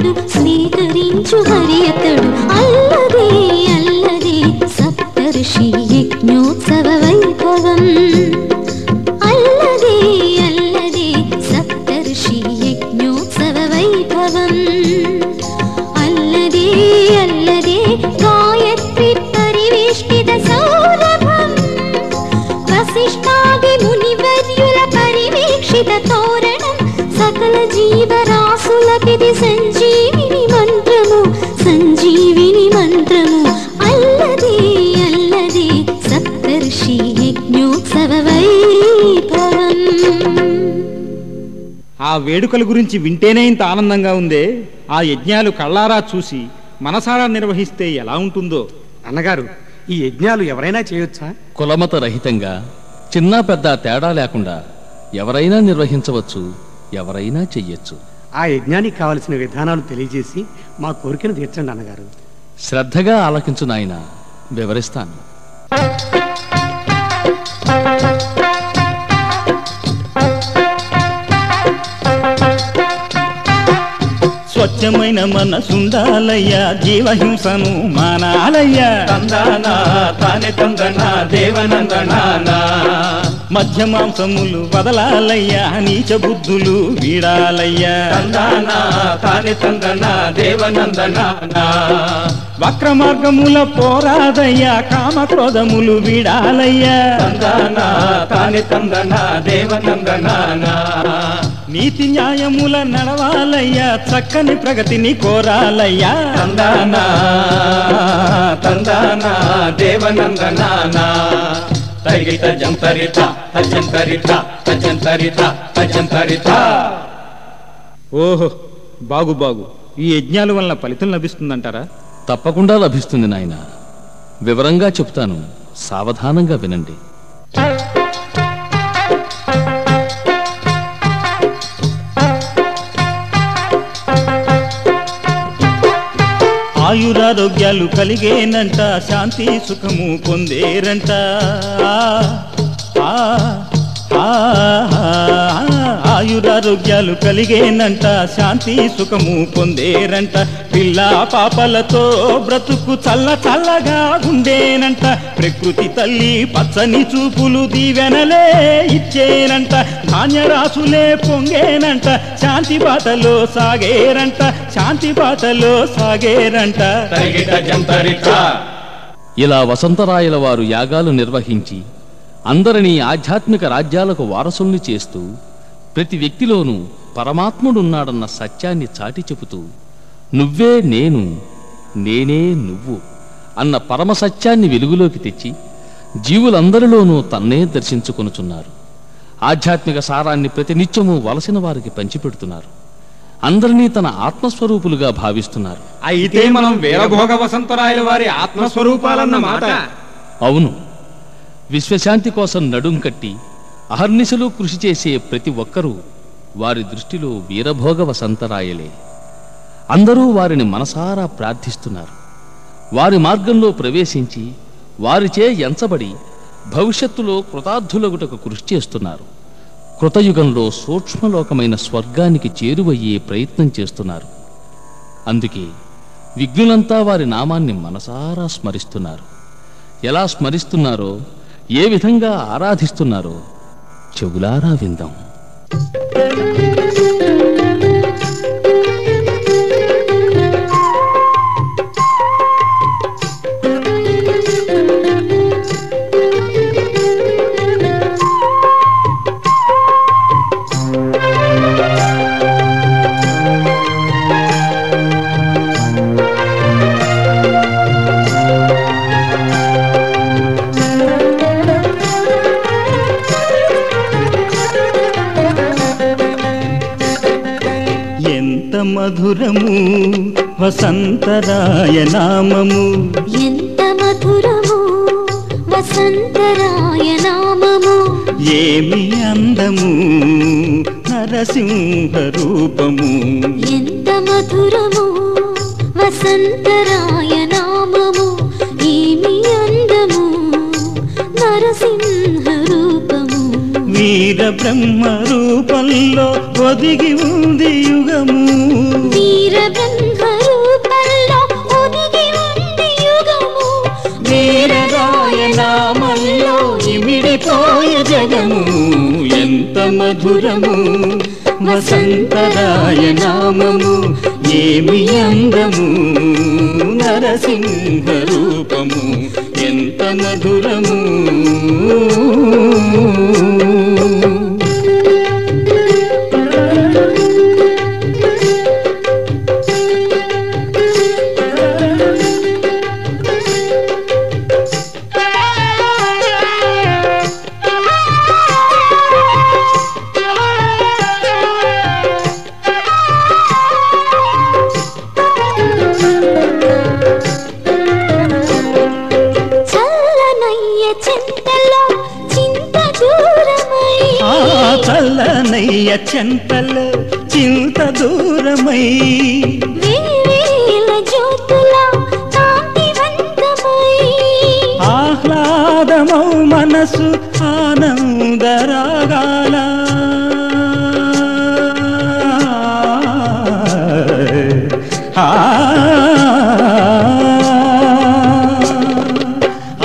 అతడు స్వీకరించు హరి అతడు అల్లదే అల్లదే సప్తర్షి యజ్ఞోత్సవ వైభవం అల్లదే అల్లదే సప్తర్షి యజ్ఞోత్సవ వైభవం అల్లదే అల్లదే గాయత్రి పరివేష్టిత సౌరభం వసిష్ఠాది మునివర్యుల పరివేక్షిత తోరణం సకల జీవరాశులకిది సంజీవిని మంత్రము అల్లదే అల్లదే సప్తర్షి యజ్ఞోత్సవ వైభవం. ఆ వేడుకల గురించి వింటేనే ఇంత ఆనందంగా ఉందే. ఆ యజ్ఞాలు కళ్ళారా చూసి మనసారా నిర్వహిస్తే ఎలా ఉంటుందో. అన్నగారు, ఈ యజ్ఞాలు ఎవరైనా చేయొచ్చా? కులమత రహితంగా చిన్న పెద్ద తేడా లేకుండా ఎవరైనా నిర్వహించవచ్చు, ఎవరైనా చెయ్యొచ్చు. ఆ యజ్ఞానికి కావలసిన విధానాలు తెలియజేసి మా కోరికను తీర్చండి అన్నగారు. శ్రద్ధగా ఆలకించు నాయన, వివరిస్తాను. స్వచ్ఛమైన మనసుండాలయ్యా, జీవహింసను మానాలయ్యా. తందానా తానే తందనా దేవనందనానా. మధ్య మాంసములు వదలాలయ్యా, నీచ బుద్ధులు వీడాలయ్యా. తందానా తానే తందనా దేవనందనానా. వక్ర మార్గముల పోరాదయ్యా, కామ క్రోధములు వీడాలయ్యా. తందానా తానే తందనా దేవనందనానా. నీతి న్యాయముల నడవాలయ్యా, చక్కని ప్రగతిని కోరాలయ్యా. తందానా తందానా దేవనందనానా. తరిగిత జంతరిత తజంతరిత తజంతరిత తజంతరిత. ఓహో, బాగు బాగు. ఈ యజ్ఞాల వలన ఫలితం లభిస్తుందంటారా? తప్పకుండా లభిస్తుంది నాయన. వివరంగా చెప్తాను, సావధానంగా వినండి. ఆయురారోగ్యాలు కలిగేనంట, శాంతి సుఖము పొందేరంట. ఆయురారోగ్యాలు కలిగేనంట, శాంతి సుఖము పొందేరంట. పిల్ల పాపలతో బ్రతుకు చల్ల చల్లగా ఉండేనంట. ప్రకృతి తల్లి పచ్చని చూపులు దీవెనలే ఇచ్చేనంట. ధాన్యరాశులే పొంగేనంట, శాంతి బాటలో సాగేరంట. శాంతి బాటలో సాగేరంట. తరిగిత జంతరిత. ఇలా వసంతరాయల వారు యాగాలు నిర్వహించి అందరినీ ఆధ్యాత్మిక రాజ్యాలకు వారసుల్ని చేస్తూ ప్రతి వ్యక్తిలోనూ పరమాత్ముడున్నాడన్న సత్యాన్ని చాటి చెబుతూ నువ్వే నేను, నేనే నువ్వు అన్న పరమ సత్యాన్ని వెలుగులోకి తెచ్చి జీవులందరిలోనూ తన్నే దర్శించుకొనుచున్నారు. ఆధ్యాత్మిక సారాన్ని ప్రతినిత్యము వలసిన వారికి పంచిపెడుతున్నారు. అందరినీ తన ఆత్మస్వరూపులుగా భావిస్తున్నారు. అయితే మనం వీరభోగ వసంతరాయల వారి ఆత్మస్వరూపాలన్న మాట. అవును. విశ్వశాంతి కోసం నడుం కట్టి అహర్నిశలు కృషి చేసే ప్రతి ఒక్కరూ వారి దృష్టిలో వీరభోగ వసంతరాయలే. అందరూ వారిని మనసారా ప్రార్థిస్తున్నారు. వారి మార్గంలో ప్రవేశించి వారిచే ఎంచబడి భవిష్యత్తులో కృతార్థులగుటకు కృషి చేస్తున్నారు. కృతయుగంలో సూక్ష్మలోకమైన స్వర్గానికి చేరువయ్యే ప్రయత్నం చేస్తున్నారు. అందుకే విఘ్నులంతా వారి నామాన్ని మనసారా స్మరిస్తున్నారు. ఎలా స్మరిస్తున్నారో, ఏ విధంగా ఆరాధిస్తున్నారో చెవులారా విందాం. మధురము వసంతరాయ నామము. ఎంత మధురము వసంతరాయ నామము. ఏమి అందము నరసింహ రూపము. ఎంత మధురము వసంతరాయ నామము. ఏమి అందము నరసింహ రూపము. వీర బ్రహ్మ రూపంలో ఒదిగి ఉంది యుగము. వీర బ్రహ్మ మధురము వసంతరాయ నామము ఏమి అందము నరసింహ రూపము ఎంత మధురము చల్లనయ్య చింతలో చింత దూరమై వేవేల జ్యోతుల కాంతివంతమై ఆహ్లాదమౌ మనసు ఆనందరాగాల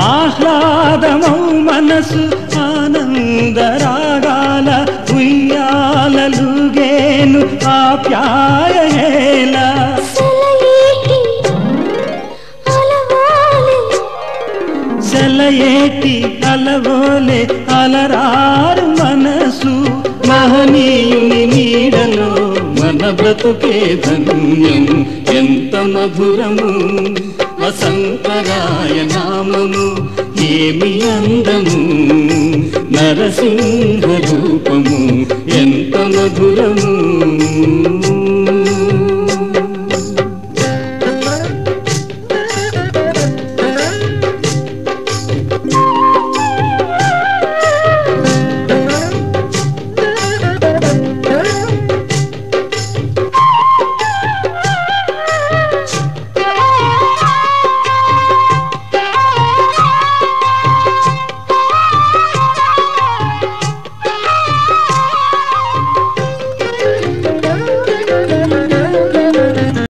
ఆహ్లాదమౌ మనసు ఆనందరాగాల ఉయ్యాలలుగేను ఆప్యాయహేళ సెలయేటి అలవోలే అలరారు మనసు మహనీయుని నీడలో మన బ్రతుకే ధన్యం ఎంత మధురము వసంతరాయ నామము ఏమి అందము నరసింహ రూపము ఎంత మధురము